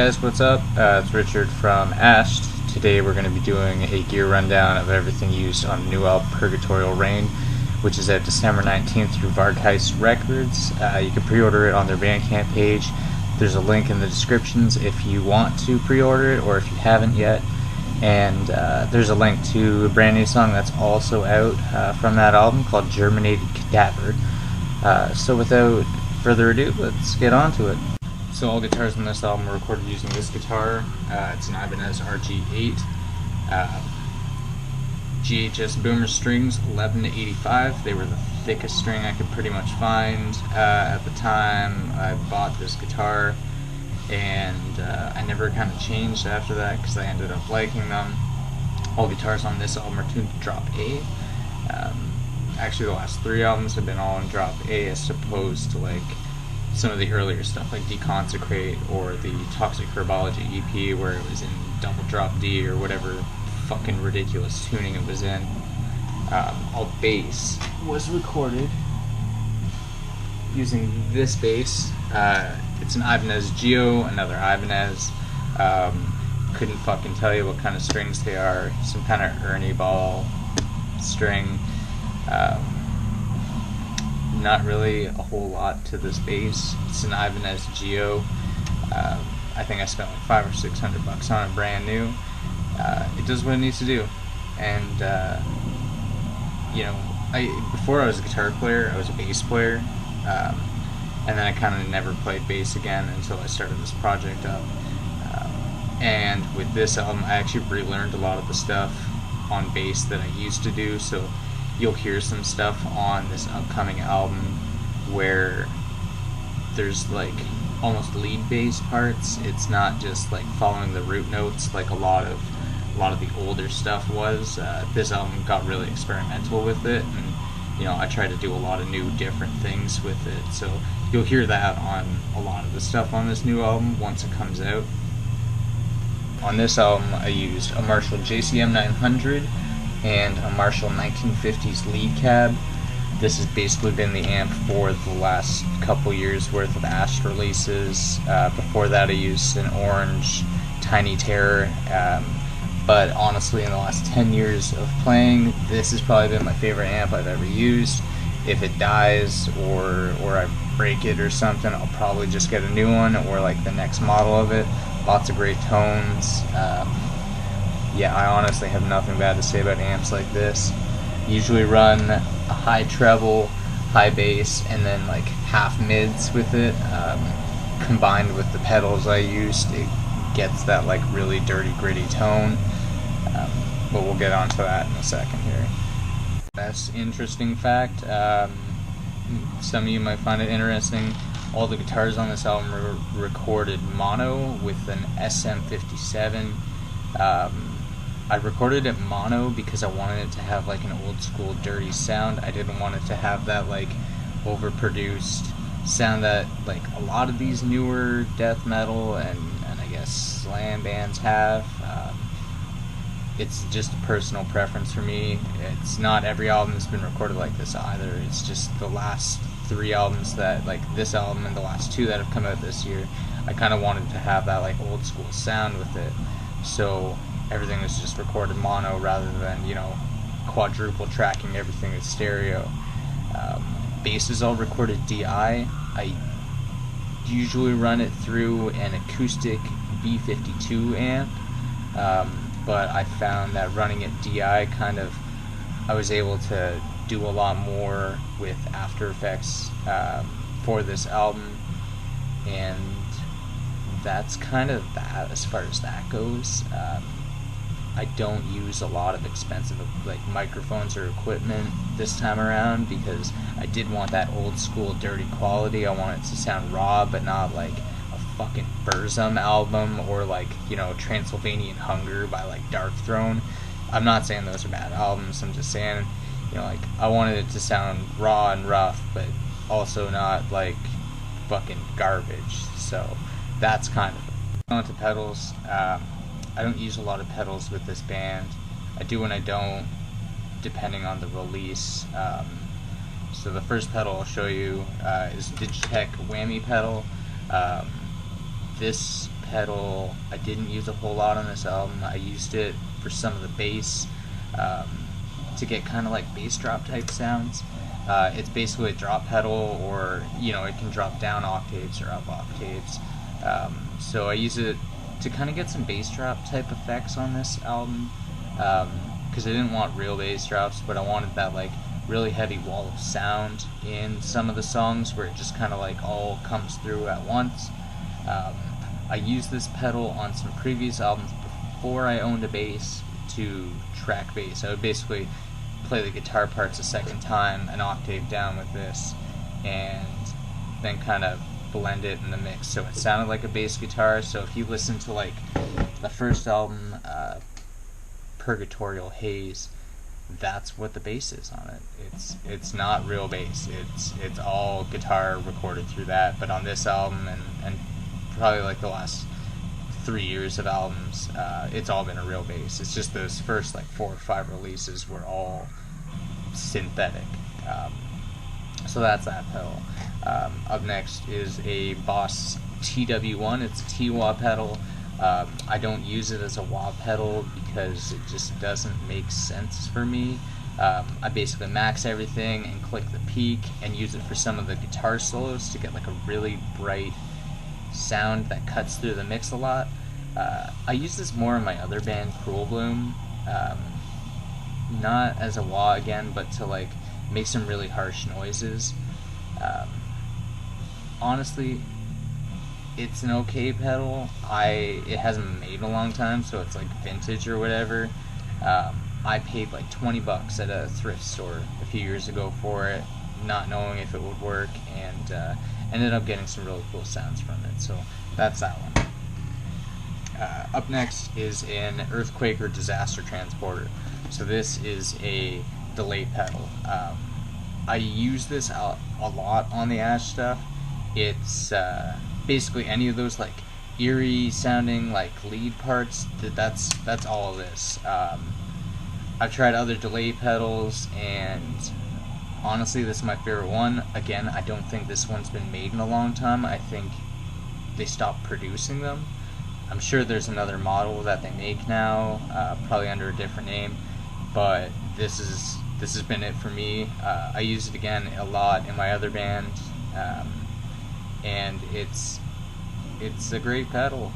Guys, what's up? It's Richard from Ashed. Today we're going to be doing a gear rundown of everything used on the new album Purgatorial Reign, which is out December 19th through Varghiest Records. You can pre-order it on their Bandcamp page. There's a link in the descriptions if you want to pre-order it or if you haven't yet. And there's a link to a brand new song that's also out from that album called Germinated Cadaver. So without further ado, let's get on to it. So all guitars on this album were recorded using this guitar. It's an Ibanez RG8. GHS Boomer strings, 11 to 85. They were the thickest string I could pretty much find at the time I bought this guitar, and I never kind of changed after that because I ended up liking them. All guitars on this album are tuned to drop A. Actually, the last three albums have been all in drop A as opposed to like some of the earlier stuff like Deconsecrate or the Toxic Herbology EP where it was in double drop D or whatever fucking ridiculous tuning it was in. All bass was recorded using this bass. It's an Ibanez Geo, another Ibanez. Couldn't fucking tell you what kind of strings they are. Some kind of Ernie ball string. Not really a whole lot to this bass. It's an Ibanez Geo. I think I spent like $500 or $600 on it brand new. It does what it needs to do, and you know, before I was a guitar player, I was a bass player, and then I kind of never played bass again until I started this project up. And with this album, I actually relearned a lot of the stuff on bass that I used to do. So you'll hear some stuff on this upcoming album where there's like almost lead bass parts. It's not just like following the root notes like a lot of the older stuff was. This album got really experimental with it, and you know, I tried to do a lot of new different things with it. So you'll hear that on a lot of the stuff on this new album once it comes out. On this album I used a Marshall JCM 900 and a Marshall 1950s lead cab. This has basically been the amp for the last couple years worth of Ashed releases. Before that I used an orange Tiny Terror, but honestly in the last 10 years of playing, this has probably been my favorite amp I've ever used. If it dies or I break it or something, I'll probably just get a new one or like the next model of it. Lots of great tones. Yeah, I honestly have nothing bad to say about amps like this. Usually run a high treble, high bass, and then like half mids with it. Combined with the pedals I used, it gets that like really dirty, gritty tone. But we'll get onto that in a second here. That's interesting fact. Some of you might find it interesting. All the guitars on this album were recorded mono with an SM57. I recorded it mono because I wanted it to have like an old school dirty sound. I didn't want it to have that like overproduced sound that like a lot of these newer death metal and I guess slam bands have. It's just a personal preference for me. It's not every album that's been recorded like this either. It's just the last three albums that, like this album and the last two that have come out this year, I kind of wanted to have that like old school sound with it. So everything was just recorded mono rather than, you know, quadruple tracking everything with stereo. Bass is all recorded DI. I usually run it through an acoustic B52 amp, but I found that running it DI I was able to do a lot more with After Effects for this album, and that's kind of that as far as that goes. I don't use a lot of expensive like microphones or equipment this time around because I did want that old school dirty quality. I want it to sound raw but not like a fucking Burzum album or like, you know, Transylvanian Hunger by like Dark Throne. I'm not saying those are bad albums, I'm just saying, you know, like I wanted it to sound raw and rough but also not like fucking garbage. So that's kind of it. On to pedals. I don't use a lot of pedals with this band. I do when I don't, depending on the release. So the first pedal I'll show you is Digitech Whammy pedal. This pedal I didn't use a whole lot on this album. I used it for some of the bass, to get kind of like bass drop type sounds. It's basically a drop pedal, or it can drop down octaves or up octaves. So I use it to kind of get some bass drop type effects on this album, because I didn't want real bass drops, but I wanted that like really heavy wall of sound in some of the songs where it just kind of like all comes through at once. I used this pedal on some previous albums before I owned a bass to track bass. I would basically play the guitar parts a second time, an octave down with this, and then kind of blend it in the mix so it sounded like a bass guitar. So if you listen to like the first album, Purgatorial Haze, that's what the bass is on it. It's not real bass. It's all guitar recorded through that. But on this album and probably like the last 3 years of albums, it's all been a real bass. It's just those first like 4 or 5 releases were all synthetic. So that's that pedal. Up next is a Boss TW1. It's a T-wah pedal. I don't use it as a wah pedal because it just doesn't make sense for me. I basically max everything and click the peak and use it for some of the guitar solos to get like a really bright sound that cuts through the mix a lot. I use this more in my other band, Cruel Bloom, not as a wah again, but to like make some really harsh noises. Honestly, it's an okay pedal. It hasn't been made in a long time, so it's like vintage or whatever. I paid like $20 at a thrift store a few years ago for it, not knowing if it would work, and ended up getting some really cool sounds from it. So that's that one. Up next is an Earthquake or Disaster Transporter. So this is a delay pedal. I use this a lot on the Ash stuff. It's basically any of those like eerie sounding like lead parts. That's all of this. I've tried other delay pedals, and honestly, this is my favorite one. Again, I don't think this one's been made in a long time. I think they stopped producing them. I'm sure there's another model that they make now, probably under a different name, but this has been it for me. I use it again a lot in my other band, and it's a great pedal.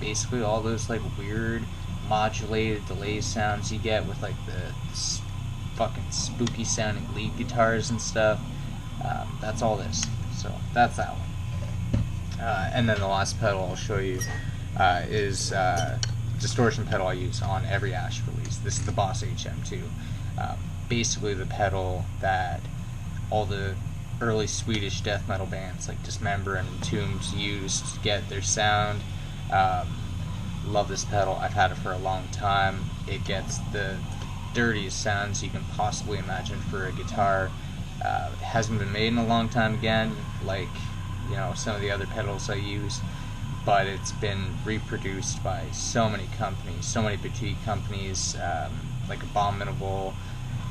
Basically, all those like weird modulated delay sounds you get with like the fucking spooky sounding lead guitars and stuff. That's all this. So that's that one. And then the last pedal I'll show you is distortion pedal I use on every Ash release. This is the Boss HM2. Basically the pedal that all the early Swedish death metal bands like Dismember and Entombed used to get their sound. Love this pedal. I've had it for a long time. It gets the dirtiest sounds you can possibly imagine for a guitar. It hasn't been made in a long time again, like some of the other pedals I use, but it's been reproduced by so many companies, so many boutique companies, like Abominable,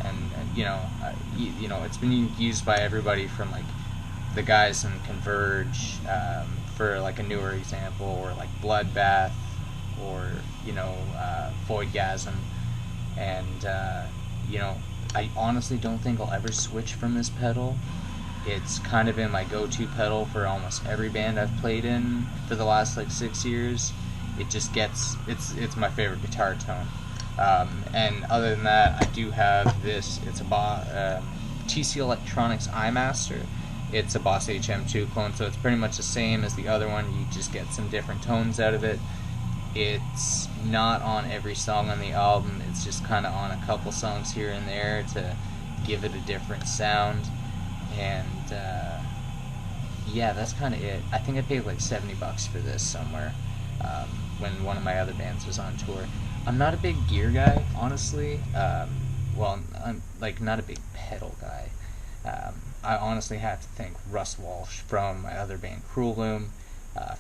and it's been used by everybody from like the guys in Converge, for like a newer example, or like Bloodbath, or Voidgasm, and I honestly don't think I'll ever switch from this pedal. It's kind of been my go-to pedal for almost every band I've played in for the last like 6 years. It just it's my favorite guitar tone. And other than that, I do have this. It's a TC Electronics iMaster. It's a Boss HM2 clone, so it's pretty much the same as the other one. You just get some different tones out of it. It's not on every song on the album. It's just kind of on a couple songs here and there to give it a different sound. And yeah, that's kind of it. I think I paid like $70 for this somewhere, when one of my other bands was on tour. I'm not a big gear guy, honestly. Well, I'm like not a big pedal guy. I honestly have to thank Russ Walsh from my other band, Cruel Bloom,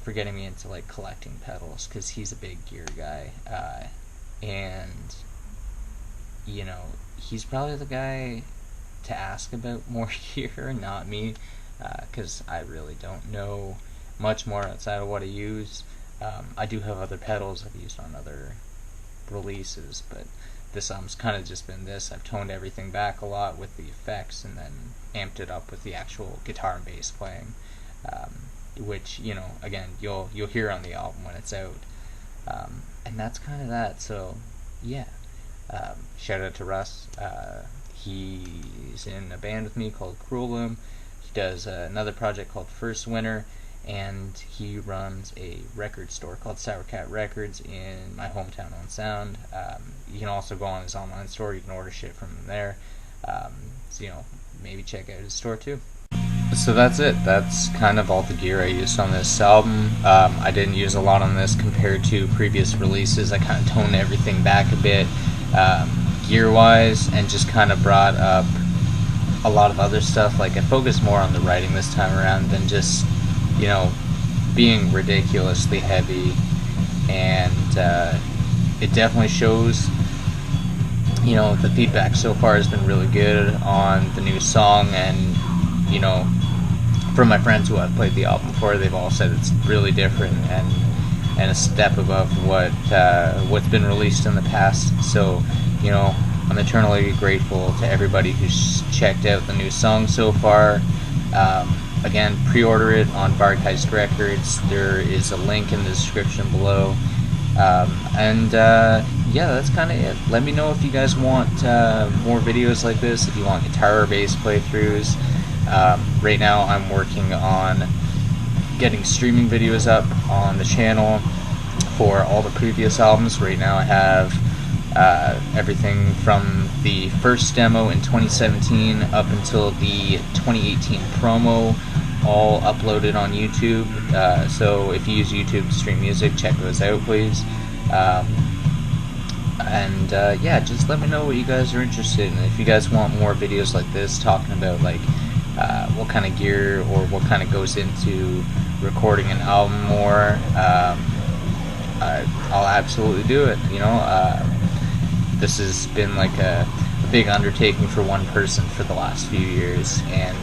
for getting me into like collecting pedals, because he's a big gear guy, and he's probably the guy to ask about more gear, not me, because I really don't know much more outside of what I use. I do have other pedals I've used on other releases, but this album's kind of just been this. I've toned everything back a lot with the effects and then amped it up with the actual guitar and bass playing, which, you know, again, you'll hear on the album when it's out. And that's kind of that. So yeah, shout out to Russ. He's in a band with me called Cruelum. He does another project called First Winter, and he runs a record store called Sour Cat Records in my hometown on Sound. You can also go on his online store. You can order shit from him there. So, you know, maybe check out his store too. So that's it. That's kind of all the gear I used on this album. I didn't use a lot on this compared to previous releases. I kind of toned everything back a bit, gear-wise, and just kind of brought up a lot of other stuff. Like, I focused more on the writing this time around than just, you know, being ridiculously heavy. And it definitely shows. You know, the feedback so far has been really good on the new song, and, you know, from my friends who I've played the album for, they've all said it's really different and a step above what's been released in the past. So, you know, I'm eternally grateful to everybody who's checked out the new song so far. Again, pre-order it on Varghiest Records. There is a link in the description below. Yeah, that's kind of it. Let me know if you guys want more videos like this, if you want guitar or bass playthroughs. Right now I'm working on getting streaming videos up on the channel for all the previous albums. Right now I have everything from the first demo in 2017 up until the 2018 promo, all uploaded on YouTube. So if you use YouTube to stream music, check those out, please. Yeah, just let me know what you guys are interested in. If you guys want more videos like this, talking about like what kind of gear or what kind of goes into recording an album more, I'll absolutely do it. You know, this has been like a big undertaking for one person for the last few years, and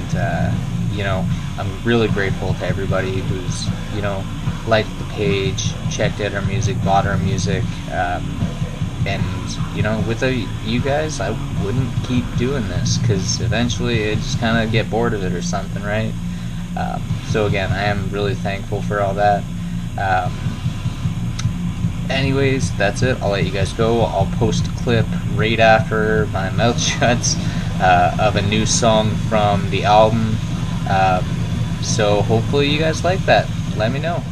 you know, I'm really grateful to everybody who's, you know, liked the page, checked out our music, bought our music, and, you know, without you guys, I wouldn't keep doing this, because eventually I'd just kind of get bored of it or something, right? So again, I am really thankful for all that. Anyways, that's it. I'll let you guys go. I'll post a clip right after my mouth shuts of a new song from the album. So hopefully you guys like that. Let me know.